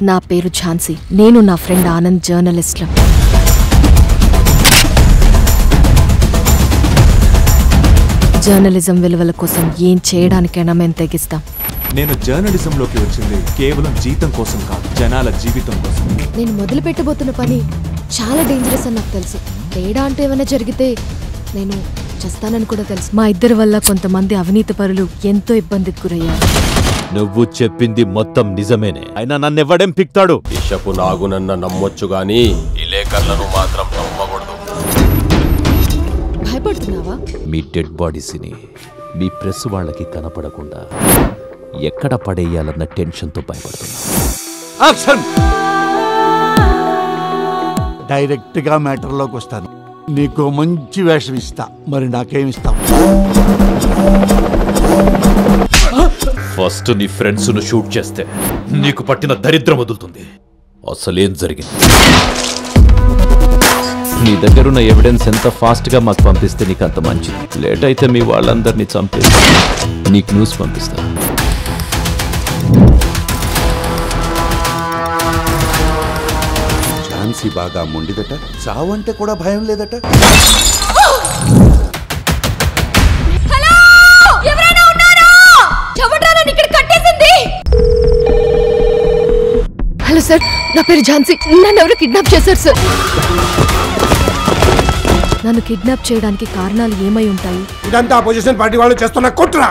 నా పేరు ఝాన్సీ. నేను నా ఫ్రెండ్ ఆనంద్ జర్నలిస్ట్లం. జర్నలిజం విలువల కోసం ఏం చేయడానికైనా మేము తెగిస్తాం. నేను జర్నలిజంలోకి వచ్చింది కేవలం జీతం కోసం కాదు, జనాల జీవితం కోసం. నేను మొదలు పెట్టబోతున్న పని చాలా డేంజరస్ అని నాకు తెలుసు. తేడా అంటే ఏమైనా జరిగితే నేను చేస్తానని కూడా తెలుసు. మా ఇద్దరి వల్ల కొంతమంది అవినీతి పరులు ఎంతో ఇబ్బందికి గురయ్యారు. నువ్వు చెప్పింది మొత్తం నిజమేనే, అయినా నన్నెవ్వడేం పిక్తాడు? బిషపు నాగునన్న నమ్మొచ్చు గాని విలేకరులను మాత్రం నమ్మకూడదు. భయపడుతున్నావా? మీ డెడ్ బాడీస్ని మీ ప్రెస్ వాళ్ళకి కనపడకుండా ఎక్కడ పడేయాలన్న టెన్షన్తో భయపడుతున్నా. డైరెక్ట్ గా మ్యాటర్లోకి వస్తాను. నీకు మంచి వేషం ఇస్తా, మరి నాకేమిస్తావు? ఫస్ట్ నీ ఫ్రెండ్స్ ను షూట్ చేస్తే నీకు పట్టిన దరిద్రం వదులుతుంది. అసలేం జరిగింది? నీ దగ్గరున్న ఎవిడెన్స్ ఎంత ఫాస్ట్ గా మాకు పంపిస్తే నీకు అంత మంచిది. లేట్ అయితే మీ వాళ్ళందరినీ చంపేసి నీకు న్యూస్ పంపిస్తా. ఝాన్సీ బాగా మొండిదట, చావంటే కూడా భయం లేదట. హలో సార్, నా పేరు ఝాన్సీ. నన్ను ఎవరు కిడ్నాప్ చేశారు సార్. నన్ను కిడ్నాప్ చేయడానికి కారణాలు ఏమై ఉంటాయి? ఇదంతా అపోజిషన్ పార్టీ వాళ్ళు చేస్తున్న కుట్ర.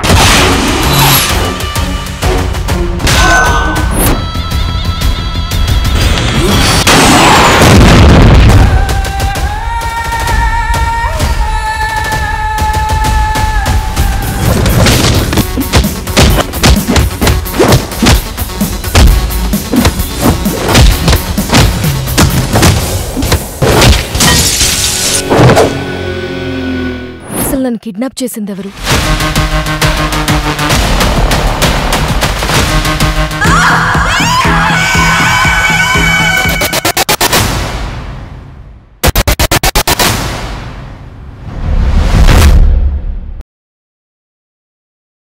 అసలు నన్ను కిడ్నాప్ చేసింది ఎవరు?